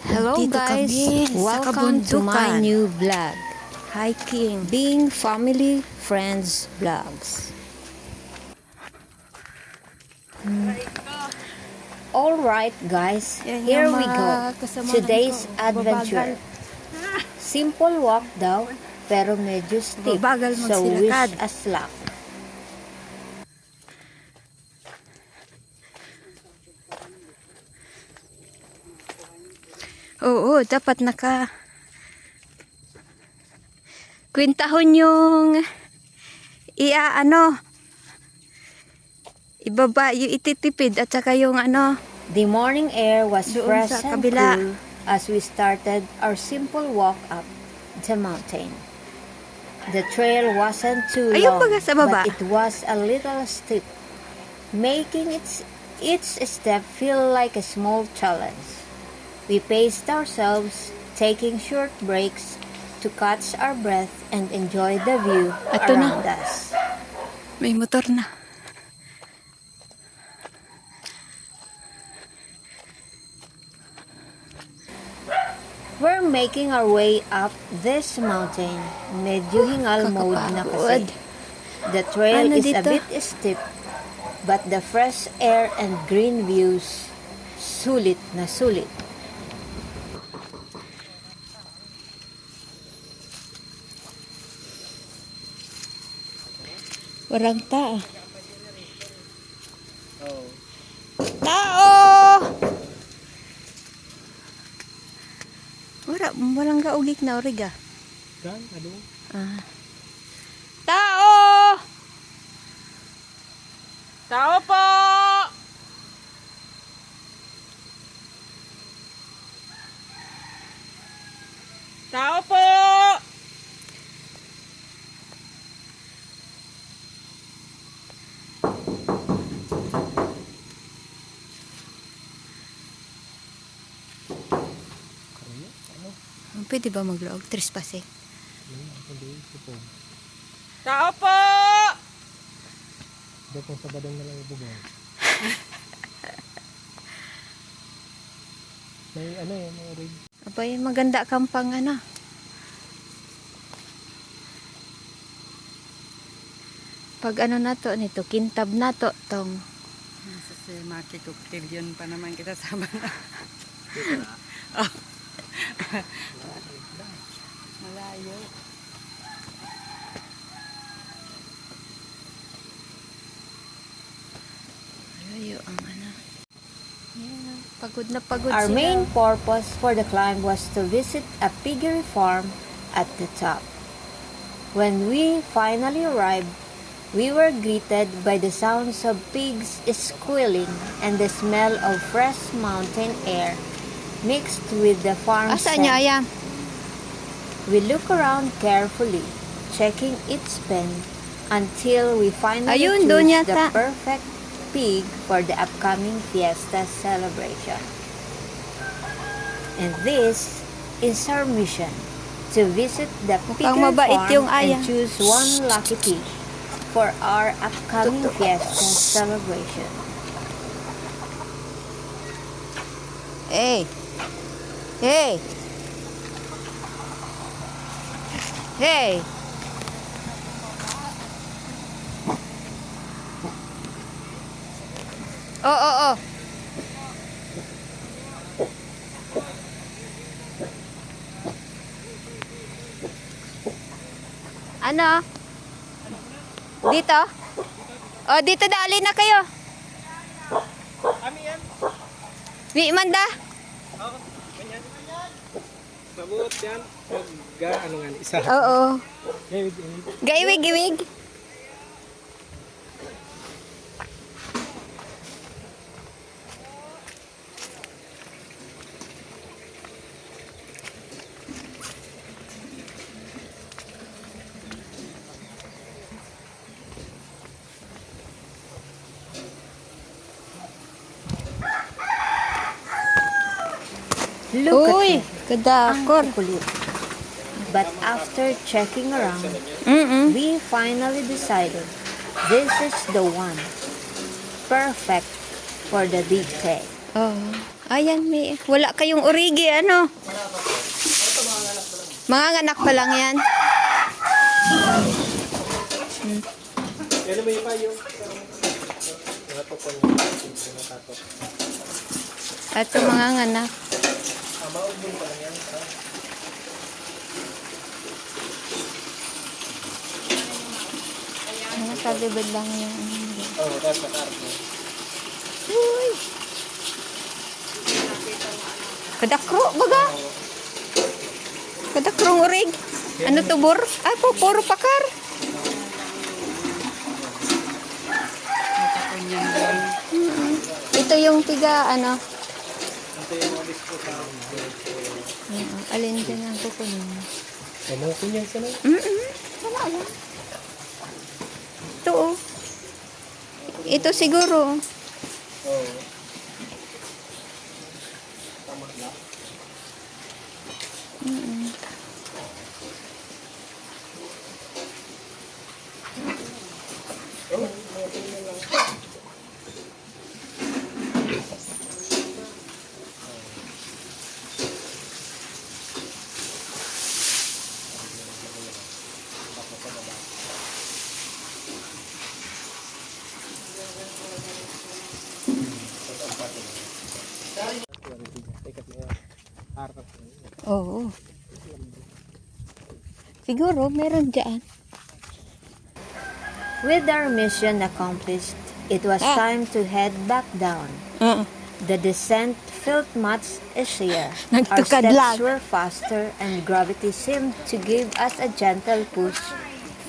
Hello Dito guys, kami sa welcome to my kabundukan. new vlog, Hiking. Being Family Friends Vlogs. Alright guys, Yan here yung we mga go. kasamahan Today's ko. adventure. Simple walk daw, pero medyo steep, Babagal so wish magsilakad. us luck. Oo, dapat kwintahon yung ibaba yung ititipid at saka yung The morning air was Doon fresh sa and kabila. cool as we started our simple walk up the mountain. The trail wasn't too Ayun long, baga sa baba. but it was a little steep, making each step feel like a small challenge. We paced ourselves, taking short breaks to catch our breath and enjoy the view Ito na. around us. may motor na. We're making our way up this mountain. Medyo hingal mode na kasi. Kakapagod. The trail Ano is a dito? bit steep, but the fresh air and green views, sulit na sulit. Walang tao. Tao! Walang gaugik na origa. Tao! Tao po! Tao po! Pwede ba mag-vlog? Trespassing. Tao po! Dito kung sabadong na lang ibubong. May rig. Abay, maganda kang pang Pag na to, nito, kintab na to, tong. Sa si makikuktiv yun pa naman kita sama na. Malayo. Malayo ang Yan, pagod na pagod Our sila. main purpose for the climb was to visit a piggery farm at the top. When we finally arrived, we were greeted by the sounds of pigs squealing and the smell of fresh mountain air mixed with the farm Asa scent. niya yan? We look around carefully, checking each pen until we finally Ayun, doon choose the yata. perfect pig for the upcoming fiesta celebration. And this is our mission, to visit the Mukhang piggery mabait farm yung aya. and choose one lucky pig for our upcoming fiesta celebration. Hey! Hey! Hey! Oh. Ano? Dito? Oh, dito dali na kayo. Ami yan. Wi manda. Ganyan. Sabot yan. Ano nga, isa. Oo. Gawid. Gaiwig. Look Uy, at it. kadakor. Ang kulit. But after checking around, we finally decided this is the one. Perfect for the big day. Oh. Ayan, may wala kayong origi, ano? Mga anak pa lang yan. Yan may pa yung At mga anak. Nakagibad lang yung oh, that's the card. Uy! Kadakro, baga? Kadakrong urig. Ano to, bor? Ah, puro pakar. Makakunyan doon. Ito yung tiga, ano? Ito yung mga disco sa Alin din ang kukunin. Pamukun yan sila. Wala yan. Ito, oh. Ito siguro. Oo. Oo. Siguro, meron dyan. With our mission accomplished, it was time to head back down. The descent felt much easier. Our Nagtukad steps lang. were faster and gravity seemed to give us a gentle push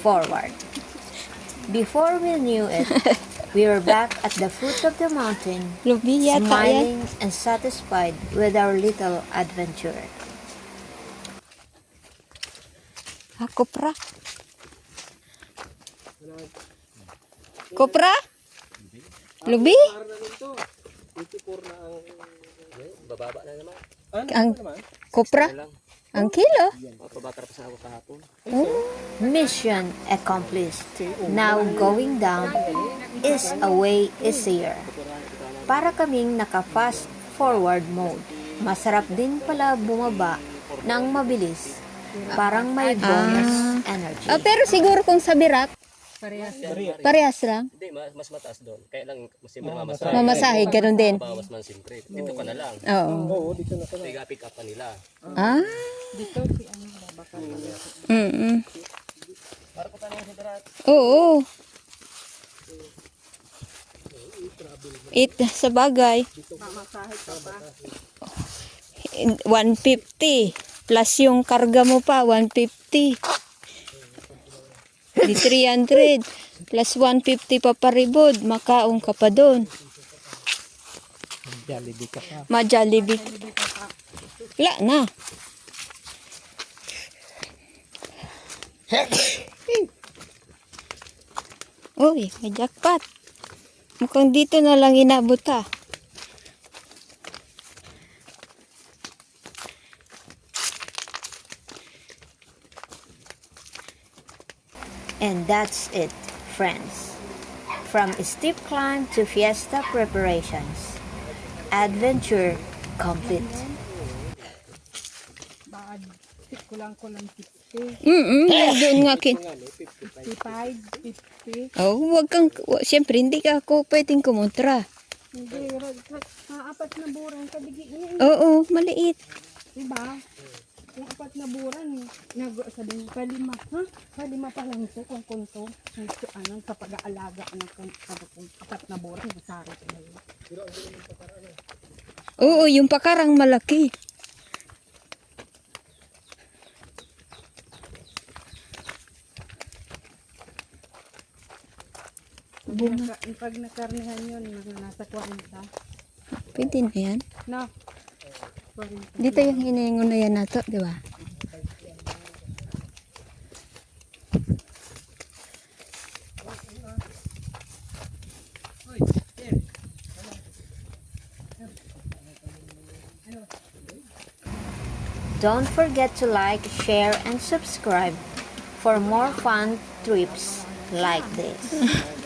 forward. Before we knew it, we were back at the foot of the mountain, Lubi yata yan. smiling and satisfied with our little adventure. Kopra. Kopra? Lubi? Para na rin to. 84 na ang... Bababa na naman. Ano Ang- naman? Kopra? Ang kilo? Pabatar pa sa ako kahapon. Mission accomplished. Now going down is a way easier. Para kaming naka-fast forward mode. Masarap din pala bumaba ng mabilis. Parang may bonus energy. Ah, pero siguro kung sa birak, Parehas. parehas lang. Hindi, mas mataas doon. Kaya lang, mas siyempre Mamasahe, ganun din. bawas man siyempre. Dito ka na lang. Oo. Oo, dito na sana. Pick up pa nila. Ah? Dito si ano, baka Oo. Sa bagay. 150. Plus yung karga mo pa, 150. Di 300. Plus 150 pa paribod. Makaong ka pa doon. Jollibee ka pa. Ma-Jollibee. Wala na. Uy, may jackpot. Mukhang dito na lang inabot ha. And that's it, friends. From steep climb to fiesta preparations. Adventure complete. bad. Kulang-kulang 50, Doon nga 55, 50. Oh, siyempre hindi ka ako pwedeng kumontra. Hindi, apat na buran kabigi niya. Oo, maliit. Diba? Yung apat na buran, sabi niya, kalima. Ha? Kalima pa lang ito kung kunto. Sa pag-aalaga ng apat na buran, masari ko na yun. Oo, yung pakarang malaki. Pag nakarnihan yun, nasa 40. Pwede na yan. No? 40. Dito yung hiningon na yan nato, di ba? Don't forget to like, share, and subscribe for more fun trips like this.